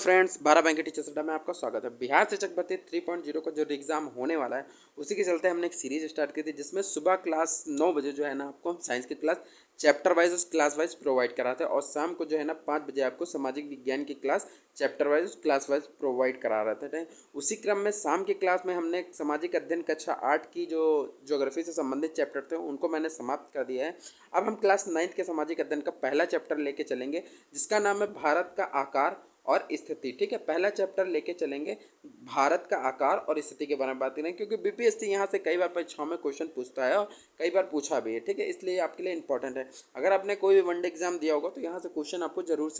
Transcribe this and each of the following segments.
Friends, 12 bank के teacher अड्डा में आपका स्वागत है। बिहार शिक्षक भर्ती 3.0 का जो एग्जाम होने वाला है उसी के चलते हमने एक सीरीज स्टार्ट की थी जिसमें सुबह क्लास 9 बजे जो है ना आपको हम साइंस की क्लास चैप्टर वाइज और क्लास वाइज प्रोवाइड कराते हैं और शाम को जो है ना 5 बजे आपको सामाजिक विज्ञान की class chapter wise class wise provide करा रहे थे। उसी क्रम में शाम की क्लास में हमने सामाजिक अध्ययन कक्षा 8 की जो ज्योग्राफी से संबंधित चैप्टर थे उनको मैंने समाप्त कर दिया है। अब हम क्लास 9 के सामाजिक अध्ययन का पहला चैप्टर लेके चलेंगे जिसका नाम है भारत का आकार और स्थिति। ठीक है, पहला चैप्टर लेके चलेंगे भारत का आकार और स्थिति के बारे में बात करेंगे क्योंकि बीपीएससी यहाँ से कई बार परीक्षाओं में क्वेश्चन पूछता है और कई बार पूछा भी है। ठीक है, इसलिए आपके लिए इंपॉर्टेंट है। अगर आपने कोई भी वनडे एग्जाम दिया होगा तो यहाँ से क्वेश्चन आपको जरूर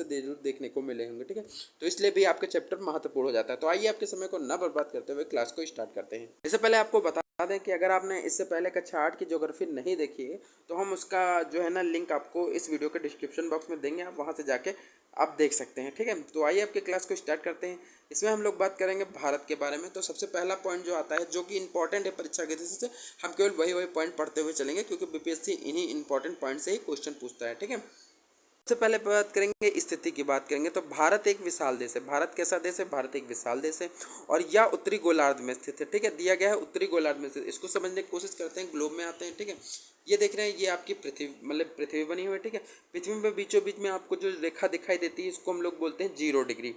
देखने को मिले होंगे। ठीक है, तो इसलिए भी आपके चैप्टर महत्वपूर्ण हो जाता है। तो आइए आपके समय को न बर्बाद करते हुए क्लास को स्टार्ट करते हैं। इससे पहले आपको बता दें कि अगर आपने इससे पहले कक्षा 8 की ज्योग्राफी नहीं देखी है तो हम उसका जो है ना लिंक आपको इस वीडियो के डिस्क्रिप्शन बॉक्स में देंगे, आप वहां से जाके आप देख सकते हैं। ठीक है, तो आइए आपके क्लास को स्टार्ट करते हैं। इसमें हम लोग बात करेंगे भारत के बारे में। तो सबसे पहला पॉइंट जो आता है जो कि इंपॉर्टेंट है परीक्षा के दृष्टि से, हम केवल वही पॉइंट पढ़ते हुए चलेंगे क्योंकि बीपीएससी इन्हीं इंपॉर्टेंट पॉइंट से ही क्वेश्चन पूछता है। ठीक है, सबसे पहले बात करेंगे स्थिति की बात करेंगे तो भारत एक विशाल देश है। भारत कैसा देश है? भारत एक विशाल देश है और यह उत्तरी गोलार्ध में स्थित है। ठीक है, दिया गया है उत्तरी गोलार्ध में स्थित। इसको समझने की कोशिश करते हैं, ग्लोब में आते हैं। ठीक है, ये देख रहे हैं, ये आपकी पृथ्वी मतलब पृथ्वी बनी हुई है। ठीक है, पृथ्वी में बीचों बीच में आपको जो रेखा दिखाई देती है इसको हम लोग बोलते हैं 0 डिग्री।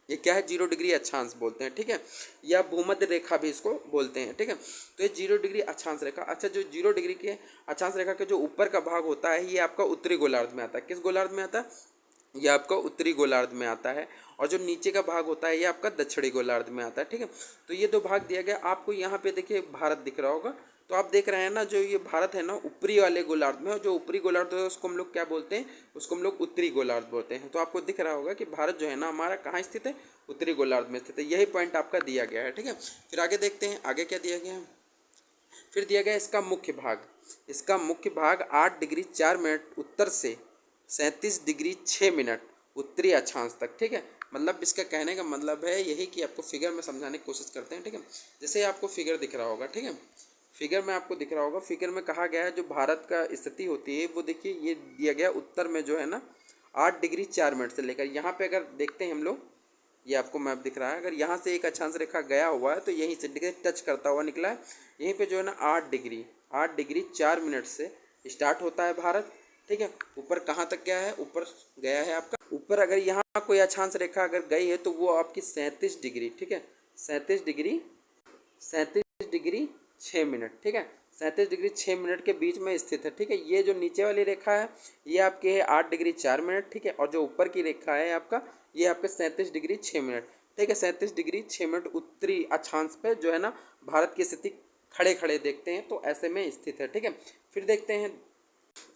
ये क्या है? 0 डिग्री अक्षांश बोलते हैं। ठीक है, या भूमध्य रेखा भी इसको बोलते हैं। ठीक है, तो ये 0 डिग्री अक्षांश रेखा। अच्छा, जो 0 डिग्री के अक्षांश रेखा के जो ऊपर का भाग होता है ये आपका उत्तरी गोलार्ध में आता है। किस गोलार्ध में आता है? ये आपका उत्तरी गोलार्ध में आता है। और जो नीचे का भाग होता है ये आपका दक्षिणी गोलार्ध में आता है। ठीक है, तो ये दो भाग दिया गया आपको। यहाँ पे देखिए भारत दिख रहा होगा, तो आप देख रहे हैं ना जो ये भारत है ना ऊपरी वाले गोलार्ध में, और जो ऊपरी गोलार्ध है उसको हम लोग क्या बोलते हैं? उसको हम लोग उत्तरी गोलार्ध बोलते हैं। तो आपको दिख रहा होगा कि भारत जो है ना हमारा कहाँ स्थित है? उत्तरी गोलार्ध में स्थित है। यही पॉइंट आपका दिया गया है। ठीक है, फिर आगे देखते हैं आगे क्या दिया गया है। फिर दिया गया इसका मुख्य भाग। इसका मुख्य भाग 8 डिग्री 4 मिनट उत्तर से 37 डिग्री 6 मिनट उत्तरी अक्षांश तक। ठीक है, मतलब इसका कहने का मतलब है यही कि आपको फिगर में समझाने की कोशिश करते हैं। ठीक है, जैसे आपको फिगर दिख रहा होगा। ठीक है, फिगर में आपको दिख रहा होगा, फिगर में कहा गया है जो भारत का स्थिति होती है वो देखिए ये दिया गया उत्तर में जो है ना 8 डिग्री 4 मिनट से लेकर यहाँ पे अगर देखते हैं हम लोग, ये आपको मैप दिख रहा है, अगर यहाँ से एक अक्षांश रेखा गया हुआ है तो यहीं से टच करता हुआ निकला है। यहीं पे जो है ना 8 डिग्री 4 मिनट से स्टार्ट होता है भारत। ठीक है, ऊपर कहाँ तक गया है? ऊपर गया है आपका ऊपर, अगर यहाँ कोई अक्षांश रेखा अगर गई है तो वो आपकी 37 डिग्री। ठीक है, 37 डिग्री 6 मिनट। ठीक है, 37 डिग्री 6 मिनट के बीच में स्थित है। ठीक है, ये जो नीचे वाली रेखा है ये आपकी है 8 डिग्री 4 मिनट। ठीक है, और जो ऊपर की रेखा है आपका ये आपके 37 डिग्री 6 मिनट। ठीक है, 37 डिग्री 6 मिनट उत्तरी अक्षांश पे जो है ना भारत की स्थिति खड़े खड़े देखते हैं तो ऐसे में स्थित है। ठीक है, फिर देखते हैं,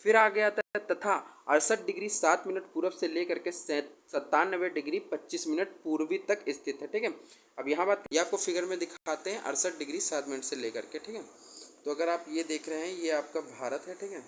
फिर आगे आता है तथा 68 डिग्री 7 मिनट पूर्व से लेकर के 97 डिग्री 25 मिनट पूर्वी तक स्थित है। ठीक है, अब यहाँ बात ये आपको फिगर में दिखाते हैं 68 डिग्री 7 मिनट से लेकर के। ठीक है, तो अगर आप ये देख रहे हैं ये आपका भारत है। ठीक है,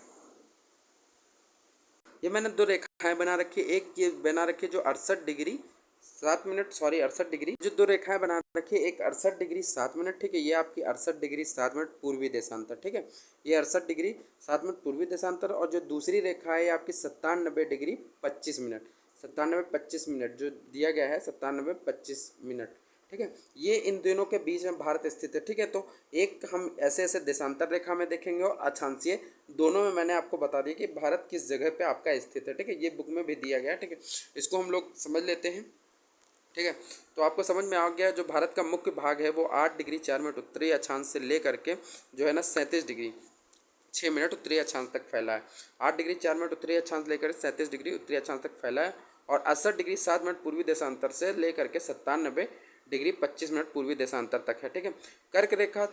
ये मैंने दो रेखाएं बना रखी है, एक ये बना रखी है जो 68 डिग्री 7 मिनट, सॉरी 68 डिग्री, जो दो रेखाएं बना रखी है, एक 68 डिग्री 7 मिनट। ठीक है, ये आपकी 68 डिग्री 7 मिनट पूर्वी देशांतर। ठीक है, ये 68 डिग्री 7 मिनट पूर्वी देशांतर, और जो दूसरी रेखा है आपकी 97 डिग्री 25 मिनट। 97-25 मिनट जो दिया गया है, 97-25 मिनट। ठीक है, ये इन दोनों के बीच में भारत स्थित है। ठीक है, तो एक हम ऐसे ऐसे देशांतर रेखा में देखेंगे और अक्षांशीय दोनों में मैंने आपको बता दिया कि भारत किस जगह पे आपका स्थित है। ठीक है, ये बुक में भी दिया गया है। ठीक है, इसको हम लोग समझ लेते हैं। ठीक है, तो आपको समझ में आ गया जो भारत का मुख्य भाग है वो 8 डिग्री 4 मिनट उत्तरी अक्षांश से लेकर के जो है ना 37 डिग्री 6 मिनट उत्तरी अक्षांश तक फैला है। 8 डिग्री 4 मिनट उत्तरी अक्षांश लेकर 37 डिग्री उत्तरी अक्षांश तक फैला है, और 68 डिग्री 7 मिनट पूर्वी देशांतर से लेकर के 97 डिग्री 25 मिनट पूर्वी देशांतर तक है। ठीक है, कर्क रेखा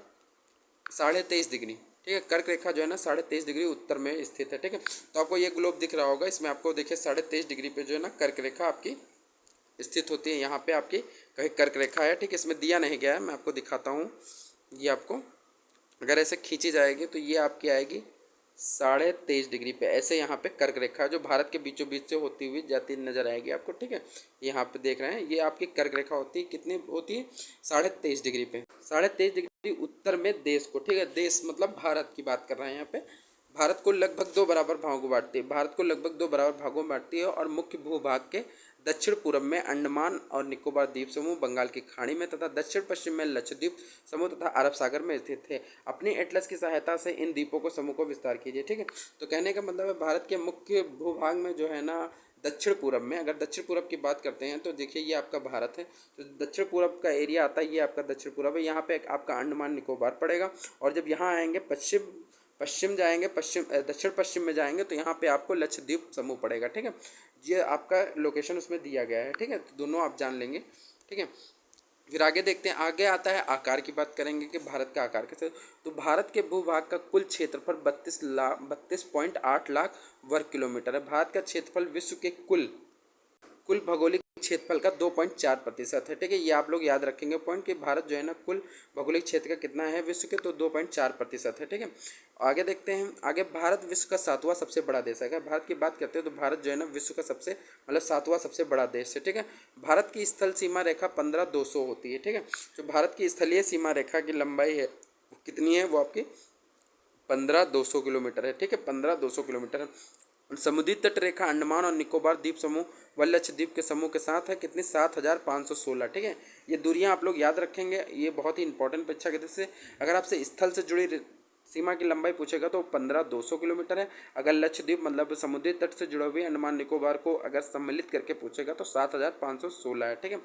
23.5 डिग्री। ठीक है, कर्क रेखा जो है ना 23.5 डिग्री उत्तर में स्थित है। ठीक है, तो आपको ये ग्लोब दिख रहा होगा, इसमें आपको देखिए 23.5 डिग्री पे जो है ना कर्क रेखा आपकी स्थित होती है। यहाँ पे आपकी कहीं कर्क रेखा है। ठीक है, इसमें दिया नहीं गया है, मैं आपको दिखाता हूँ। ये आपको अगर ऐसे खींची जाएगी तो ये आपकी आएगी 23.5 डिग्री पे, ऐसे यहाँ पे कर्क रेखा जो भारत के बीचों बीच से होती हुई जाती नजर आएगी आपको। ठीक है, यहाँ पे देख रहे हैं ये आपकी कर्क रेखा होती है, कितनी होती है? 23.5 डिग्री पे, 23.5 डिग्री उत्तर में देश को। ठीक है, देश मतलब भारत की बात कर रहे हैं यहाँ पे, भारत को लगभग दो बराबर भागों को बांटती है। भारत को लगभग दो बराबर भागों में बांटती है और मुख्य भूभाग के दक्षिण पूर्व में अंडमान और निकोबार द्वीप समूह, बंगाल की खाड़ी में तथा दक्षिण पश्चिम में लक्षद्वीप समूह तथा अरब सागर में स्थित है। अपनी एटलस की सहायता से इन द्वीपों को समूह को विस्तार कीजिए। ठीक है, तो कहने का मतलब है भारत के मुख्य भूभाग में जो है ना दक्षिण पूरब में, अगर दक्षिण पूरब की बात करते हैं तो देखिए ये आपका भारत है, तो दक्षिण पूरब का एरिया आता है, ये आपका दक्षिण पूरब है। यहाँ पे आपका अंडमान निकोबार पड़ेगा और जब यहाँ आएंगे पश्चिम पश्चिम जाएंगे, दक्षिण पश्चिम में जाएंगे तो यहाँ पे आपको लक्षद्वीप समूह पड़ेगा। ठीक है, ये आपका लोकेशन उसमें दिया गया है। ठीक है, तो दोनों आप जान लेंगे। ठीक है, फिर आगे देखते हैं। आगे आता है आकार की बात करेंगे कि भारत का आकार कैसे। तो भारत के भूभाग का कुल क्षेत्रफल 32.8 लाख वर्ग किलोमीटर है। भारत का क्षेत्रफल विश्व के कुल कुल भौगोलिक क्षेत्रफल का 2.4% है। ठीक है, ये आप लोग याद रखेंगे पॉइंट कि भारत जो है ना कुल भौगोलिक क्षेत्र का कितना है विश्व के, तो 2.4% है। ठीक है, आगे देखते हैं। आगे भारत विश्व का 7वां सबसे बड़ा देश है। अगर भारत की बात करते हैं तो भारत जो है ना विश्व का सबसे मतलब 7वां सबसे बड़ा देश है। ठीक है, भारत की स्थल सीमा रेखा 15,200 होती है। ठीक है, जो भारत की स्थलीय सीमा रेखा की लंबाई है कितनी है, वो आपकी 15,200 किलोमीटर है। ठीक है, 15,200 किलोमीटर है। समुद्री तट रेखा अंडमान और निकोबार द्वीप समूह व लक्षद्वीप के समूह के साथ है कितनी, 7,516। ठीक है, ये दूरियां आप लोग याद रखेंगे, ये बहुत ही इंपॉर्टेंट परीक्षा के से अगर आपसे स्थल से जुड़ी सीमा की लंबाई पूछेगा तो 15,200 किलोमीटर है। अगर लक्षद्वीप मतलब समुद्री तट से जुड़े हुए अंडमान निकोबार को अगर सम्मिलित करके पूछेगा तो 7,516 है। ठीक है,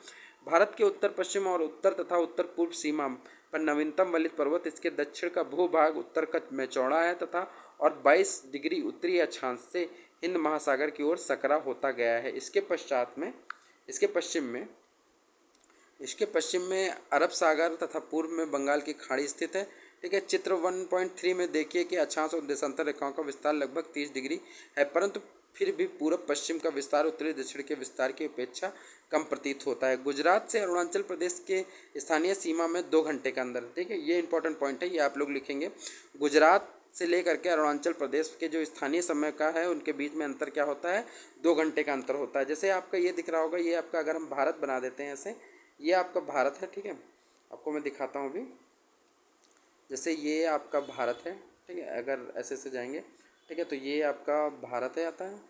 भारत के उत्तर पश्चिम और उत्तर तथा उत्तर पूर्व सीमा पर नवीनतम वलित पर्वत इसके दक्षिण का भूभाग उत्तर में चौड़ा है तथा और 22 डिग्री उत्तरी अक्षांश से हिंद महासागर की ओर सकरा होता गया है। इसके पश्चिम में अरब सागर तथा पूर्व में बंगाल की खाड़ी स्थित है। ठीक है, चित्र 1.3 में देखिए कि अक्षांश और देशांतर रेखाओं का विस्तार लगभग 30 डिग्री है, परंतु फिर भी पूर्व पश्चिम का विस्तार उत्तरी दक्षिण के विस्तार की अपेक्षा कम प्रतीत होता है। गुजरात से अरुणाचल प्रदेश के स्थानीय सीमा में 2 घंटे का अंतर। ठीक है, ये इंपॉर्टेंट पॉइंट है, ये आप लोग लिखेंगे। गुजरात से लेकर के अरुणाचल प्रदेश के जो स्थानीय समय का है उनके बीच में अंतर क्या होता है, 2 घंटे का अंतर होता है। जैसे आपका ये दिख रहा होगा, ये आपका अगर हम भारत बना देते हैं ऐसे, ये आपका भारत है। ठीक है, आपको मैं दिखाता हूँ अभी, जैसे ये आपका भारत है। ठीक है, अगर ऐसे से जाएंगे, ठीक है, तो ये आपका भारत है आता है,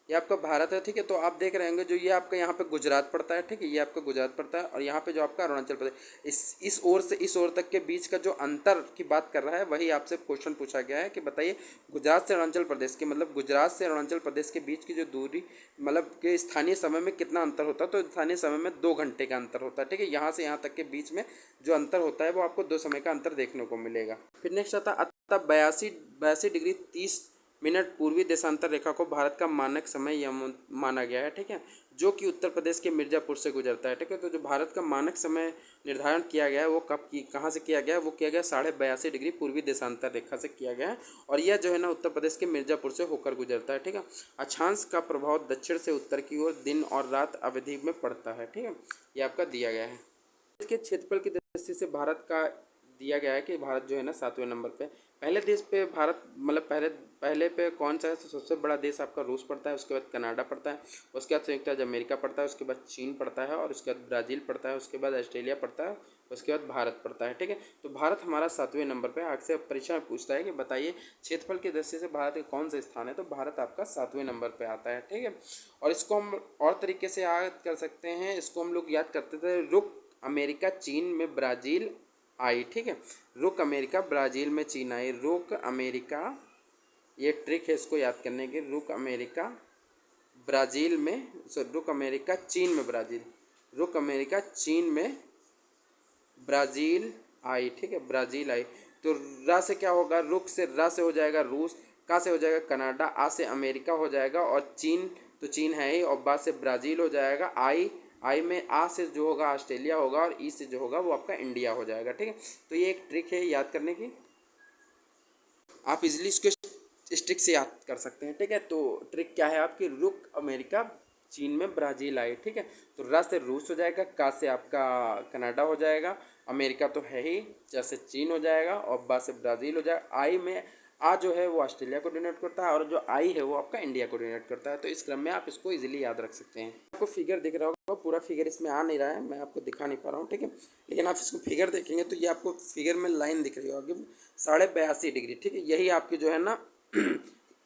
ये आपका भारत है। ठीक है, तो आप देख रहे होंगे जो ये आपका यहाँ पे गुजरात पड़ता है। ठीक है, ये आपका गुजरात पड़ता है और यहाँ पे जो आपका अरुणाचल प्रदेश, इस ओर से इस ओर तक के बीच का जो अंतर की बात कर रहा है वही आपसे क्वेश्चन पूछा गया है कि बताइए गुजरात से अरुणाचल प्रदेश के मतलब गुजरात से अरुणाचल प्रदेश के बीच की जो दूरी मतलब के स्थानीय समय में कितना अंतर होता है, तो स्थानीय समय में 2 घंटे का अंतर होता है। ठीक है, यहाँ से यहाँ तक के बीच में जो अंतर होता है वो आपको 2 समय का अंतर देखने को मिलेगा। फिर नेक्स्ट आता है अतः 82 डिग्री 30 मिनट पूर्वी देशांतर रेखा को भारत का मानक समय माना गया है। ठीक है, जो कि उत्तर प्रदेश के मिर्ज़ापुर से गुजरता है। ठीक है, तो जो भारत का मानक समय निर्धारण किया गया है वो कहाँ से किया गया है, वो किया गया 82.5 डिग्री पूर्वी देशांतर रेखा से किया गया है और यह जो है ना उत्तर प्रदेश के मिर्ज़ापुर से होकर गुजरता है। ठीक है, अक्षांश का प्रभाव दक्षिण से उत्तर की ओर दिन और रात अवधि में पड़ता है। ठीक है, ये आपका दिया गया है। इसके क्षेत्रफल की दृष्टि से भारत का दिया गया है कि भारत जो है ना 7वें नंबर पे, पहले देश पे भारत मतलब पहले पे कौन सा है, तो सबसे बड़ा देश आपका रूस पड़ता है, उसके बाद कनाडा पड़ता है, उसके बाद संयुक्त राज्य अमेरिका पड़ता है, उसके बाद चीन पड़ता है और उसके बाद ब्राज़ील पड़ता है, उसके बाद ऑस्ट्रेलिया पड़ता है, उसके बाद भारत पड़ता है। ठीक है, तो भारत हमारा 7वें नंबर पे। आगे से परीक्षा में पूछता है कि बताइए क्षेत्रफल की दृष्टि से भारत का कौन सा स्थान है, तो भारत आपका 7वें नंबर पे आता है। ठीक है, और इसको हम और तरीके से याद कर सकते हैं, इसको हम लोग याद करते थे रुक अमेरिका चीन में ब्राज़ील आई। ठीक है, रुक अमेरिका ब्राज़ील में चीन आई, रुक अमेरिका, ये ट्रिक है इसको याद करने की, रुक अमेरिका ब्राज़ील में, रुक अमेरिका चीन में ब्राज़ील, रुक अमेरिका चीन में ब्राज़ील आई। ठीक है, ब्राज़ील आई, तो रा से क्या होगा, रुक से रा से हो जाएगा रूस, का से हो जाएगा कनाडा, आ से अमेरिका हो जाएगा और चीन तो चीन है ही, और बा से ब्राज़ील हो जाएगा, आई में आ से जो होगा ऑस्ट्रेलिया होगा और ई से जो होगा वो आपका इंडिया हो जाएगा। ठीक है, तो ये एक ट्रिक है याद करने की, आप इजीली इसको इस ट्रिक से याद कर सकते हैं। ठीक है, तो ट्रिक क्या है आपकी, रुक अमेरिका चीन में ब्राज़ील आई। ठीक है, तो रा से रूस हो जाएगा, का से आपका कनाडा हो जाएगा, अमेरिका तो है ही, चा से चीन हो जाएगा और बा से ब्राज़ील हो जाएगा, आई में आ जो है वो ऑस्ट्रेलिया को डिनोट करता है और जो आई है वो आपका इंडिया को डिनोट करता है। तो इस क्रम में आप इसको इजीली याद रख सकते हैं। आपको फिगर दिख रहा होगा, पूरा फिगर इसमें आ नहीं रहा है, मैं आपको दिखा नहीं पा रहा हूँ, ठीक है। लेकिन आप इसको फिगर देखेंगे तो ये आपको फिगर में लाइन दिख रही होगी 82.5 डिग्री, ठीक है। यही आपकी जो है ना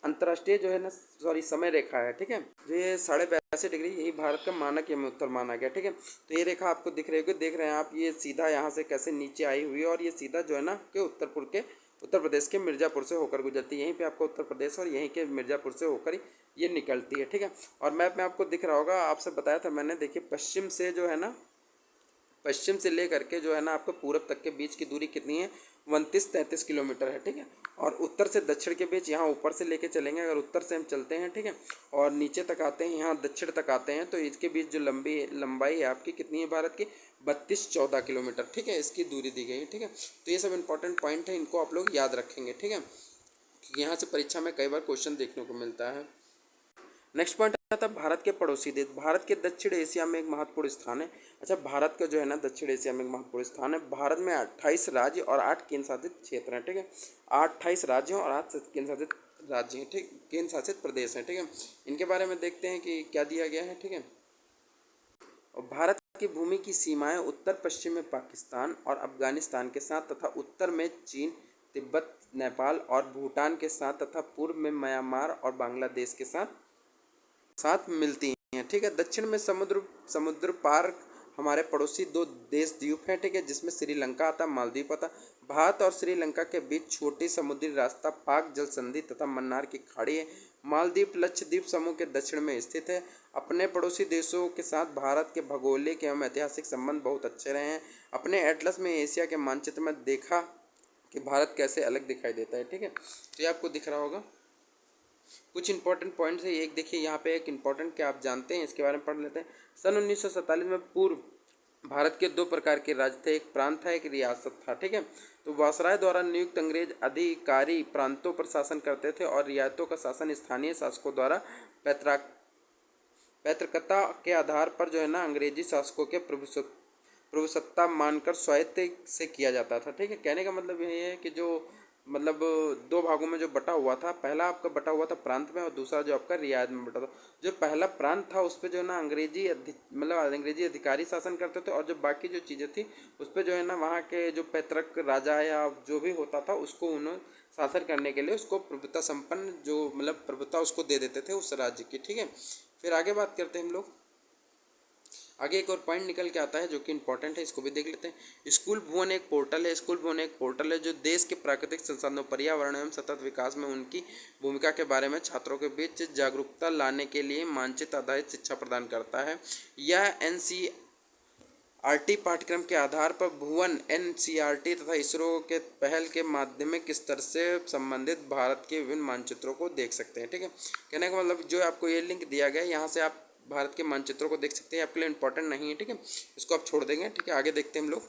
अंतर्राष्ट्रीय जो है ना, सॉरी, समय रेखा है, ठीक है। जो ये 82.5 डिग्री, यही भारत का मानक एवं उत्तर माना गया, ठीक है। तो ये रेखा आपको दिख रही होगी, देख रहे हैं आप, ये सीधा यहाँ से कैसे नीचे आई हुई है और ये सीधा जो है ना के उत्तर प्रदेश के मिर्ज़ापुर से होकर गुजरती है। यहीं पे आपको उत्तर प्रदेश और यहीं के मिर्ज़ापुर से होकर ये निकलती है, ठीक है। और मैप में आपको दिख रहा होगा, आपसे बताया था मैंने, देखिए पश्चिम से जो है ना, पश्चिम से लेकर के जो है ना आपको पूरब तक के बीच की दूरी कितनी है, 29-33 किलोमीटर है, ठीक है। और उत्तर से दक्षिण के बीच, यहाँ ऊपर से लेके चलेंगे, अगर उत्तर से हम चलते हैं, ठीक है, और नीचे तक आते हैं, यहाँ दक्षिण तक आते हैं, तो इसके बीच जो लंबाई है आपकी कितनी है भारत की, 32-14 किलोमीटर, ठीक है, इसकी दूरी दी गई है, ठीक है। तो ये सब इंपॉर्टेंट पॉइंट है, इनको आप लोग याद रखेंगे, ठीक है, क्योंकि यहाँ से परीक्षा में कई बार क्वेश्चन देखने को मिलता है। नेक्स्ट पॉइंट आता है भारत के पड़ोसी देश। भारत के दक्षिण एशिया में एक महत्वपूर्ण स्थान है। अच्छा, भारत का जो है ना दक्षिण एशिया में एक महत्वपूर्ण स्थान है। भारत में 28 राज्य और 8 केंद्र शासित क्षेत्र हैं, ठीक है। 28 राज्यों और 8 केंद्र शासित राज्य हैं, ठीक, केंद्र शासित प्रदेश हैं, ठीक है। इनके बारे में देखते हैं कि क्या दिया गया है, ठीक है। और भारत की भूमि की सीमाएं उत्तर पश्चिम में पाकिस्तान और अफगानिस्तान के साथ तथा उत्तर में चीन, तिब्बत, नेपाल और भूटान के साथ तथा पूर्व में म्यांमार और बांग्लादेश के साथ मिलती हैं, ठीक है। दक्षिण में समुद्र पार हमारे पड़ोसी दो देश द्वीप हैं, ठीक है, जिसमें श्रीलंका आता, मालदीव आता। भारत और श्रीलंका के बीच छोटी समुद्री रास्ता पाक जल संधि तथा मन्नार की खाड़ी है। मालदीव लक्षद्वीप समूह के दक्षिण में स्थित है। अपने पड़ोसी देशों के साथ भारत के भौगोलिक एवं ऐतिहासिक संबंध बहुत अच्छे रहे हैं। अपने एटलस में एशिया के मानचित्र में देखा कि भारत कैसे अलग दिखाई देता है, ठीक है। तो ये आपको दिख रहा होगा। कुछ इंपॉर्टेंट पॉइंट्स है, एक देखिए यहाँ पे एक इंपॉर्टेंट, क्या आप जानते हैं, इसके बारे में पढ़ लेते हैं। सन 1947 में पूर्व भारत के 2 प्रकार के राज्य थे, एक प्रांत था, एक रियासत था, ठीक है। तो वायसराय द्वारा नियुक्त अंग्रेज अधिकारी प्रांतों पर शासन करते थे और रियासतों का शासन स्थानीय शासकों द्वारा पैतृकता के आधार पर जो है ना अंग्रेजी शासकों के प्रभुसत्ता मानकर स्वायत्त से किया जाता था, ठीक है। कहने का मतलब ये है कि जो मतलब 2 भागों में जो बटा हुआ था, पहला आपका बटा हुआ था प्रांत में और दूसरा जो आपका रियायत में बटा था। जो पहला प्रांत था उस पर जो है ना अंग्रेजी अधिकारी शासन करते थे और जो बाकी जो चीज़ें थी उस पर जो है ना वहाँ के जो पैतृक राजा या जो भी होता था उसको उन्होंने शासन करने के लिए उसको प्रभुता संपन्न जो प्रभुता उसको दे देते थे उस राज्य की, ठीक है। फिर आगे बात करते हैं हम लोग। आगे एक और पॉइंट निकल के आता है जो कि इंपॉर्टेंट है, इसको भी देख लेते हैं। स्कूल भुवन एक पोर्टल है। स्कूल भुवन एक पोर्टल है जो देश के प्राकृतिक संसाधनों, पर्यावरण एवं सतत विकास में उनकी भूमिका के बारे में छात्रों के बीच जागरूकता लाने के लिए मानचित्र आधारित शिक्षा प्रदान करता है। यह एनसीईआरटी पाठ्यक्रम के आधार पर भुवन एनसीईआरटी तथा इसरो के पहल के माध्यमिक स्तर से संबंधित भारत के विभिन्न मानचित्रों को देख सकते हैं, ठीक है। कहने का मतलब जो आपको ये लिंक दिया गया है यहाँ से आप भारत के मानचित्रों को देख सकते हैं, आपके लिए इंपॉर्टेंट नहीं है, ठीक है, इसको आप छोड़ देंगे, ठीक है। आगे देखते हैं हम लोग।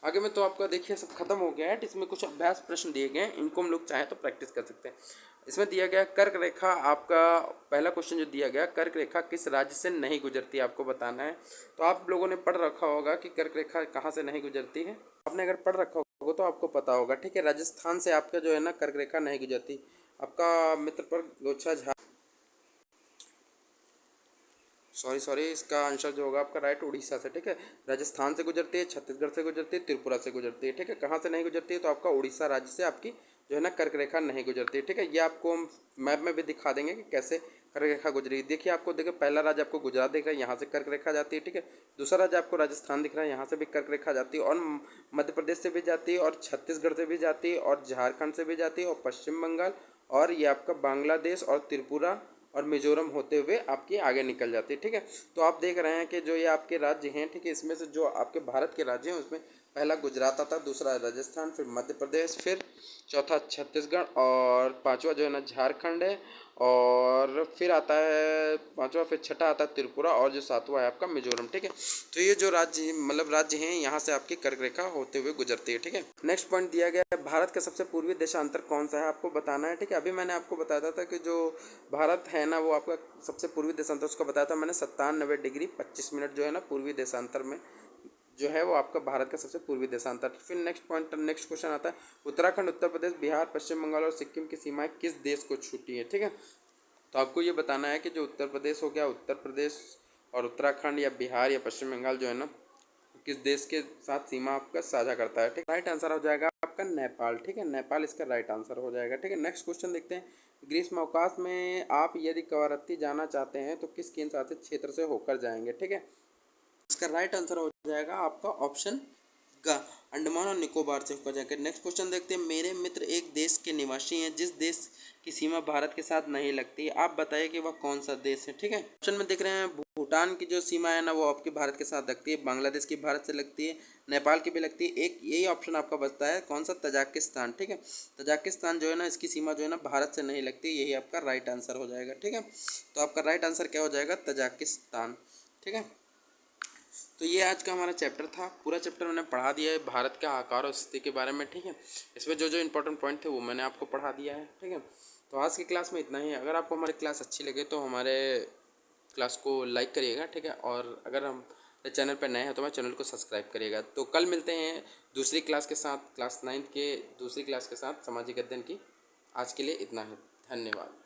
आगे में तो आपका देखिए सब खत्म हो गया है, इसमें कुछ अभ्यास प्रश्न दिए गए हैं, इनको हम लोग चाहें तो प्रैक्टिस कर सकते हैं। इसमें दिया गया कर्क रेखा, आपका पहला क्वेश्चन जो दिया गया, कर्क रेखा किस राज्य से नहीं गुजरती, आपको बताना है। तो आप लोगों ने पढ़ रखा होगा कि कर्क रेखा कहाँ से नहीं गुजरती है। आपने अगर पढ़ रखा होगा तो आपको पता होगा, ठीक है। राजस्थान से आपका जो है ना कर्क रेखा नहीं गुजरती। आपका मित्र पर लोचा झा, सॉरी, इसका आंसर जो होगा आपका राइट, उड़ीसा से, ठीक है। राजस्थान से गुजरती है, छत्तीसगढ़ से गुजरती है, त्रिपुरा से गुजरती है, ठीक है। कहाँ से नहीं गुजरती है, तो आपका उड़ीसा राज्य से आपकी जो है ना कर्क रेखा नहीं गुजरती है, ठीक है। ये आपको हम मैप में भी दिखा देंगे कि कैसे कर्क रेखा गुजरी। देखिए आपको, देखिए पहला राज्य आपको गुजरात दिख रहा है, यहाँ से कर्क रेखा जाती है, ठीक है। दूसरा राज्य आपको राजस्थान दिख रहा है, यहाँ से भी कर्क रेखा जाती है और मध्य प्रदेश से भी जाती है और छत्तीसगढ़ से भी जाती है और झारखंड से भी जाती है और पश्चिम बंगाल और ये आपका बांग्लादेश और त्रिपुरा और मिजोरम होते हुए आपकी आगे निकल जाती है, ठीक है। तो आप देख रहे हैं कि जो ये आपके राज्य हैं, ठीक है, इसमें से जो आपके भारत के राज्य हैं उसमें पहला गुजरात आता, दूसरा राजस्थान, फिर मध्य प्रदेश, फिर चौथा छत्तीसगढ़ और पांचवा जो है ना झारखंड है और फिर आता है पांचवा, फिर छठा आता है त्रिपुरा और जो सातवां है आपका मिजोरम, ठीक है। तो ये जो राज्य हैं यहाँ से आपकी कर्क रेखा होते हुए गुजरती है, ठीक है। नेक्स्ट पॉइंट दिया गया है, भारत का सबसे पूर्वी देशांतर कौन सा है, आपको बताना है, ठीक है। अभी मैंने आपको बताया था कि जो भारत है ना वो आपका सबसे पूर्वी देशांतर उसका बताया था मैंने 97 डिग्री 25 मिनट जो है ना पूर्वी देशांतर में जो है वो आपका भारत का सबसे पूर्वी देशांतर। फिर नेक्स्ट क्वेश्चन आता है, उत्तराखंड, उत्तर प्रदेश, बिहार, पश्चिम बंगाल और सिक्किम की सीमाएं किस देश को छूती है। ठीक है, तो आपको ये बताना है कि जो उत्तर प्रदेश हो गया, उत्तर प्रदेश और उत्तराखंड या बिहार या पश्चिम बंगाल जो है ना, किस देश के साथ सीमा आपका साझा करता है। ठीक, राइट आंसर हो जाएगा आपका नेपाल। ठीक है, नेपाल इसका राइट आंसर हो जाएगा। ठीक है, नेक्स्ट क्वेश्चन देखते हैं, ग्रीष्म अवकाश में आप यदि कवरत्ती जाना चाहते हैं तो किस केंद्र शासित क्षेत्र से होकर जाएंगे। ठीक है, इसका राइट आंसर हो जाएगा आपका ऑप्शन का, अंडमान और निकोबार से होकर जाएगा। नेक्स्ट क्वेश्चन देखते हैं, मेरे मित्र एक देश के निवासी हैं जिस देश की सीमा भारत के साथ नहीं लगती, आप बताइए कि वह कौन सा देश है। ठीक है, ऑप्शन में देख रहे हैं, भूटान की जो सीमा है ना वो आपकी भारत के साथ लगती है, बांग्लादेश की भारत से लगती है, नेपाल की भी लगती है, एक यही ऑप्शन आपका बचता है, कौन सा, तजाकिस्तान। ठीक है, तजाकिस्तान जो है ना, इसकी सीमा जो है ना भारत से नहीं लगती, यही आपका राइट आंसर हो जाएगा। ठीक है, तो आपका राइट आंसर क्या हो जाएगा, तजाकिस्तान। ठीक है, तो ये आज का हमारा चैप्टर था, पूरा चैप्टर मैंने पढ़ा दिया है भारत के आकार और स्थिति के बारे में। ठीक है, इसमें जो जो इंपॉर्टेंट पॉइंट थे वो मैंने आपको पढ़ा दिया है। ठीक है, तो आज की क्लास में इतना ही। अगर आपको हमारी क्लास अच्छी लगे तो हमारे क्लास को लाइक करिएगा। ठीक है, और अगर हम चैनल पर नए हैं तो हमारे चैनल को सब्सक्राइब करिएगा। तो कल मिलते हैं दूसरी क्लास के साथ, क्लास 9 के दूसरी क्लास के साथ, सामाजिक अध्ययन की। आज के लिए इतना है, धन्यवाद।